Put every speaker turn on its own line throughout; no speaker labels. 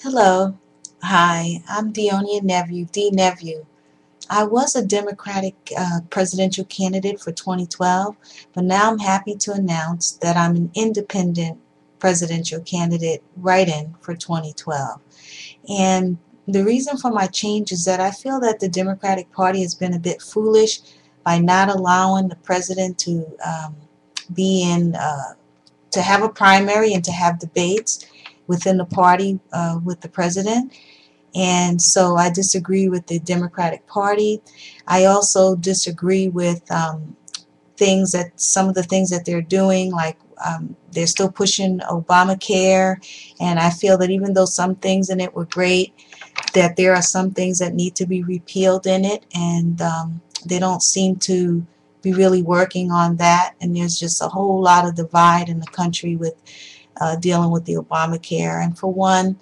Hello. Hi, I'm Deonia Neveu, DeeNeveu. I was a Democratic presidential candidate for 2012, but now I'm happy to announce that I'm an independent presidential candidate write-in for 2012. And the reason for my change is that I feel that the Democratic Party has been a bit foolish by not allowing the president to be in to have a primary and to have debates within the party with the president. And so I disagree with the Democratic Party. I also disagree with some of the things that they're doing, like they're still pushing Obamacare, and I feel that even though some things in it were great, that there are some things that need to be repealed in it, and they don't seem to be really working on that, and there's just a whole lot of divide in the country with dealing with the Obamacare. And for one,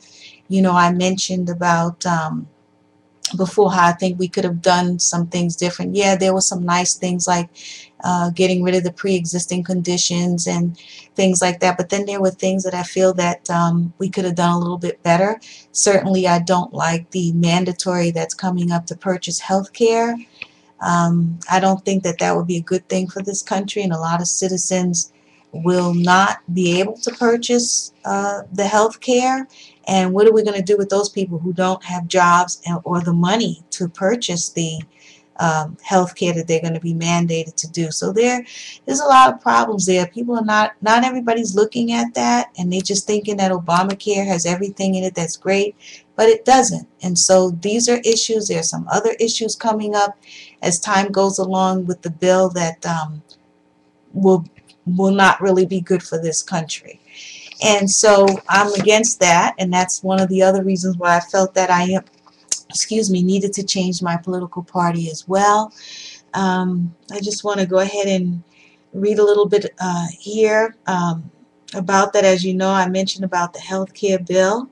I mentioned about before how I think we could have done some things different. Yeah, there were some nice things like getting rid of the pre-existing conditions and things like that, but then there were things that I feel that we could have done a little bit better. Certainly I don't like the mandatory that's coming up to purchase health care. I don't think that that would be a good thing for this country, and a lot of citizens will not be able to purchase the health care. And what are we going to do with those people who don't have jobs or the money to purchase the health care that they're going to be mandated to do? So there's a lot of problems there. People are not everybody's looking at that, and they're just thinking that Obamacare has everything in it that's great, but it doesn't. And so these are issues. There are some other issues coming up as time goes along with the bill that will not really be good for this country. And so I'm against that, and that's one of the other reasons why I felt that I needed to change my political party as well. I just want to go ahead and read a little bit here about that. As you know, I mentioned about the health care bill,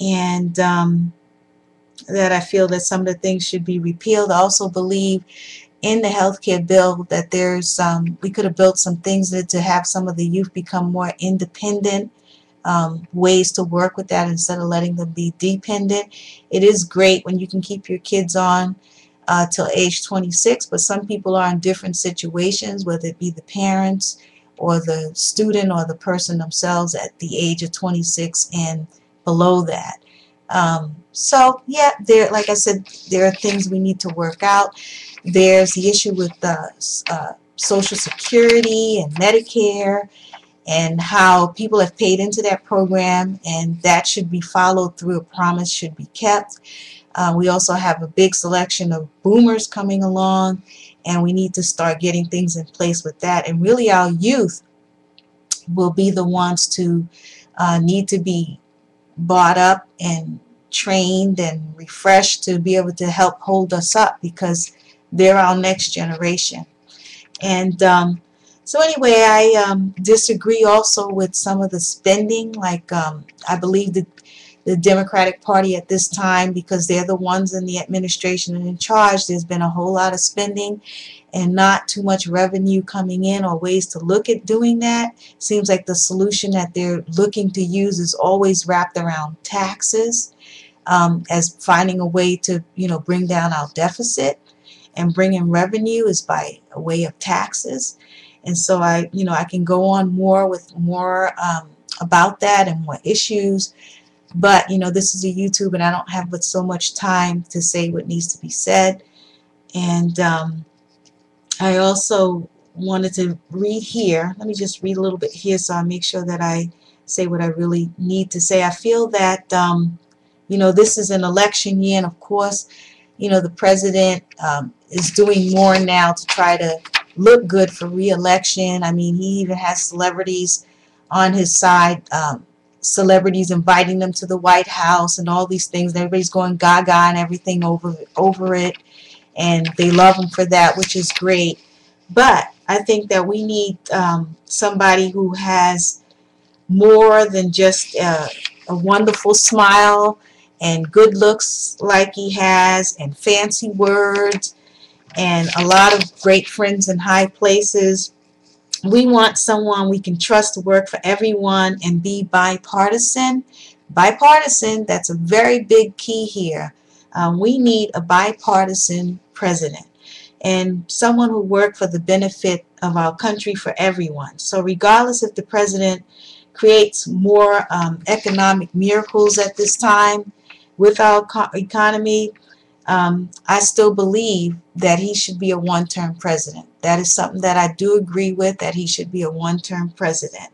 and that I feel that some of the things should be repealed. I also believe in the healthcare bill that there's we could have built some things to have some of the youth become more independent, ways to work with that instead of letting them be dependent. It is great when you can keep your kids on till age 26, but some people are in different situations, whether it be the parents or the student or the person themselves at the age of 26 and below that. So yeah, like I said, there are things we need to work out. There's the issue with Social Security and Medicare, and how people have paid into that program, and that should be followed through. A promise should be kept. We also have a big selection of boomers coming along, and we need to start getting things in place with that. And really, our youth will be the ones to need to be brought up and trained and refreshed to be able to help hold us up, because they're our next generation. And so anyway, I disagree also with some of the spending. Like I believe that the Democratic Party at this time, because they're the ones in the administration and in charge, there's been a whole lot of spending and not too much revenue coming in or ways to look at doing that. Seems like the solution that they're looking to use is always wrapped around taxes, as finding a way to bring down our deficit, and bringing revenue is by a way of taxes. And so I can go on more with more about that and more issues, but this is a YouTube and I don't have but so much time to say what needs to be said. And I also wanted to read here. Let me just read a little bit here so I make sure that I say what I really need to say. I feel that this is an election year, and of course the president is doing more now to try to look good for re-election. I mean, he even has celebrities on his side, celebrities inviting them to the White House and all these things. Everybody's going gaga and everything over it, and they love him for that, which is great. But I think that we need somebody who has more than just a wonderful smile and good looks like he has, and fancy words, and a lot of great friends in high places. We want someone we can trust to work for everyone and be bipartisan. Bipartisan, that's a very big key here. We need a bipartisan president and someone who worked for the benefit of our country for everyone. So regardless if the president creates more economic miracles at this time with our economy, I still believe that he should be a one-term president. That is something that I do agree with, that he should be a one-term president.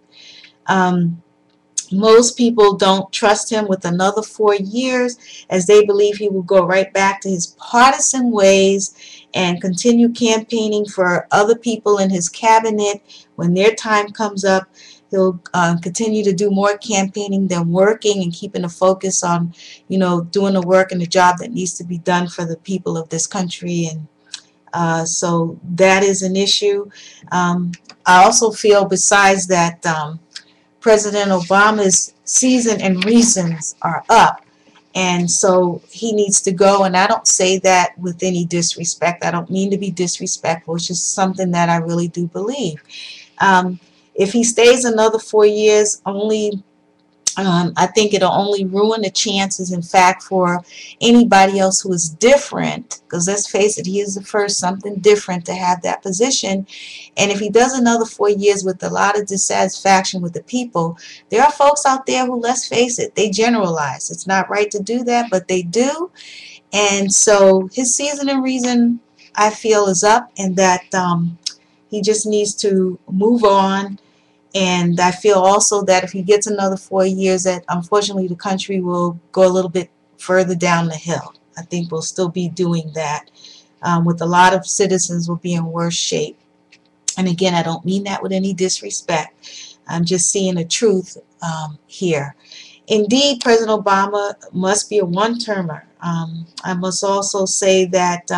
Most people don't trust him with another 4 years, as they believe he will go right back to his partisan ways and continue campaigning for other people in his cabinet. When their time comes up, he'll continue to do more campaigning than working and keeping the focus on, doing the work and the job that needs to be done for the people of this country. And so that is an issue. I also feel, besides that, President Obama's season and reasons are up, and so he needs to go. And I don't say that with any disrespect. I don't mean to be disrespectful. It's just something that I really do believe. If he stays another 4 years, I think it'll only ruin the chances, in fact, for anybody else who is different, because let's face it, he is the first something different to have that position. And if he does another 4 years with a lot of dissatisfaction with the people, there are folks out there who, let's face it, they generalize. It's not right to do that, but they do. And so his season and reason, I feel, is up, and that he just needs to move on. And I feel also that if he gets another 4 years, that unfortunately the country will go a little bit further down the hill. I think we'll still be doing that, with a lot of citizens will be in worse shape. And again, I don't mean that with any disrespect. I'm just seeing the truth here. Indeed, President Obama must be a one-termer. I must also say that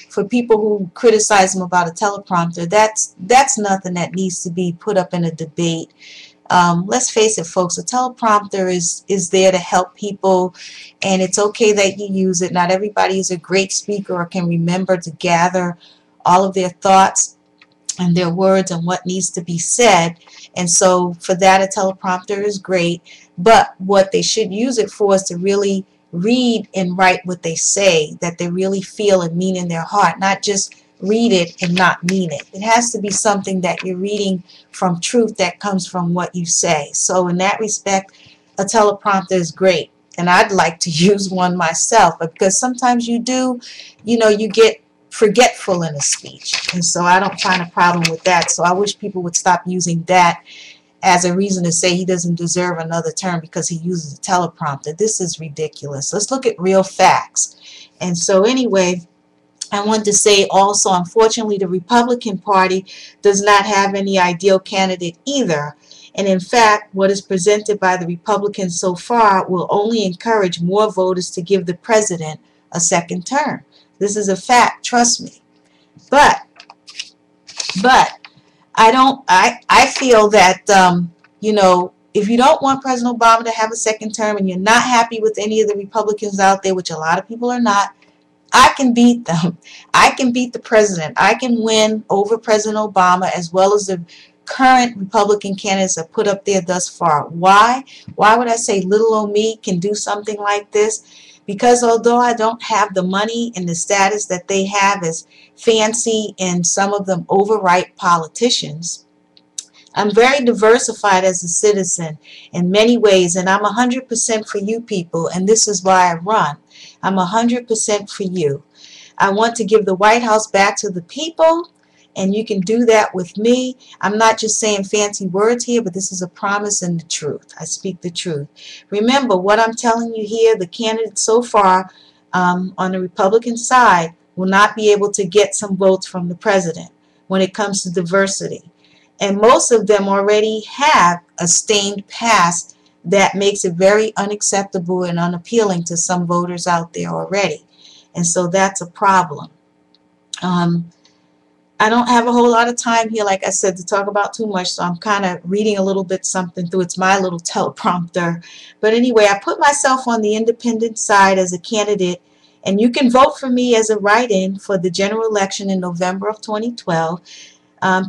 for people who criticize him about a teleprompter, that's nothing that needs to be put up in a debate. Let's face it, folks, a teleprompter is there to help people, and it's okay that you use it. Not everybody is a great speaker or can remember to gather all of their thoughts and their words and what needs to be said. And so for that, a teleprompter is great. But what they should use it for is to really read and write what they say, that they really feel and mean in their heart, not just read it and not mean it. It has to be something that you're reading from truth that comes from what you say. So in that respect, a teleprompter is great. And I'd like to use one myself, because sometimes you get forgetful in a speech. And so I don't find a problem with that. So I wish people would stop using that as a reason to say he doesn't deserve another term because he uses a teleprompter. This is ridiculous. Let's look at real facts. And so anyway, I want to say also, unfortunately, the Republican Party does not have any ideal candidate either. And in fact, what is presented by the Republicans so far will only encourage more voters to give the president a second term. This is a fact, trust me. But I feel that, if you don't want President Obama to have a second term and you're not happy with any of the Republicans out there, which a lot of people are not, I can beat them. I can beat the president. I can win over President Obama as well as the current Republican candidates that put up there thus far. Why? Why would I say little old me can do something like this? Because although I don't have the money and the status that they have as fancy and some of them overripe politicians, I'm very diversified as a citizen in many ways, and I'm 100% for you people, and this is why I run. I'm 100% for you. I want to give the White House back to the people, and you can do that with me. I'm not just saying fancy words here, but this is a promise and the truth. I speak the truth. Remember, what I'm telling you here, the candidates so far on the Republican side will not be able to get some votes from the president when it comes to diversity. And most of them already have a stained past that makes it very unacceptable and unappealing to some voters out there already. And so that's a problem. I don't have a whole lot of time here, like I said, to talk about too much, so I'm kind of reading a little bit something through. It's my little teleprompter. But anyway, I put myself on the independent side as a candidate, and you can vote for me as a write-in for the general election in November of 2012.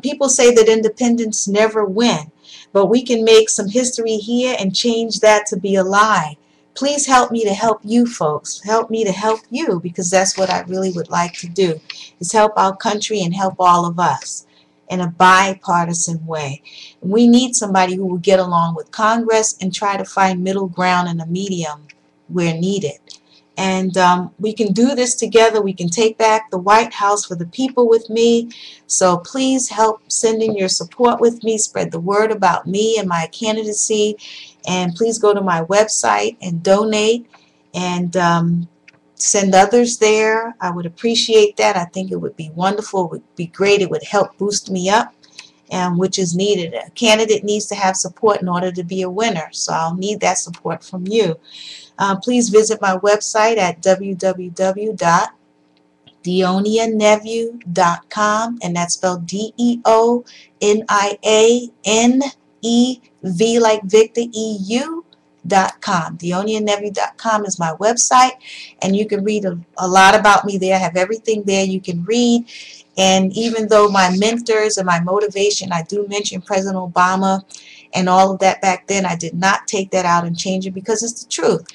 People say that independents never win, but we can make some history here and change that to be a lie. Please help me to help you folks. Help me to help you, because that's what I really would like to do, is help our country and help all of us in a bipartisan way. We need somebody who will get along with Congress and try to find middle ground and a medium where needed. And we can do this together. We can take back the White House for the people with me. So please help send in your support with me. Spread the word about me and my candidacy. And please go to my website and donate and send others there. I would appreciate that. I think it would be wonderful. It would be great. It would help boost me up, which is needed. A candidate needs to have support in order to be a winner. So I'll need that support from you. Please visit my website at www.DeoniaNeveu.com, and that's spelled DeoniaNev like Victor, EU.com. DeoniaNeveu.com is my website, and you can read a lot about me there. I have everything there you can read. And even though my mentors and my motivation, I do mention President Obama and all of that back then, I did not take that out and change it, because it's the truth.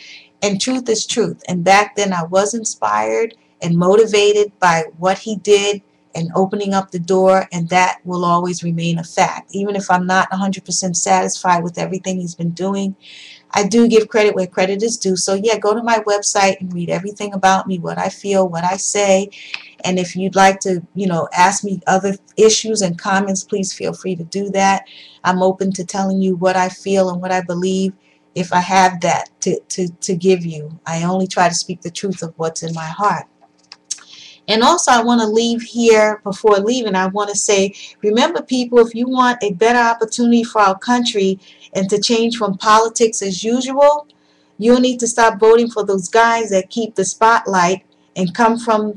And truth is truth. And back then I was inspired and motivated by what he did and opening up the door, and that will always remain a fact. Even if I'm not 100% satisfied with everything he's been doing, I do give credit where credit is due. So yeah, go to my website and read everything about me, what I feel, what I say. And if you'd like to, ask me other issues and comments, please feel free to do that. I'm open to telling you what I feel and what I believe, if I have that to give you. I only try to speak the truth of what's in my heart. And also, I want to leave here, before leaving, I want to say, remember people, if you want a better opportunity for our country and to change from politics as usual, you'll need to stop voting for those guys that keep the spotlight and come from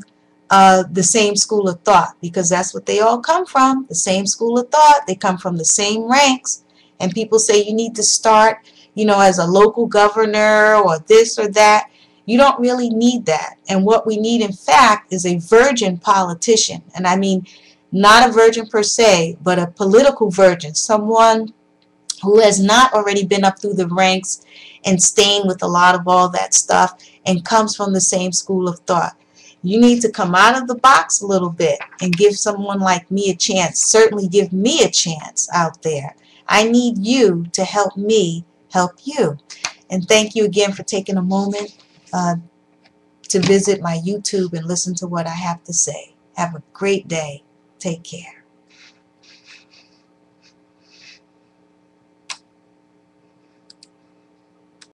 the same school of thought, because that's what they all come from, the same school of thought. They come from the same ranks. And people say you need to start, as a local governor or this or that. You don't really need that. And what we need, in fact, is a virgin politician. And I mean, not a virgin per se, but a political virgin, someone who has not already been up through the ranks and stained with a lot of all that stuff and comes from the same school of thought. You need to come out of the box a little bit and give someone like me a chance. Certainly give me a chance out there. I need you to help me help you. And thank you again for taking a moment to visit my YouTube and listen to what I have to say. Have a great day. Take care.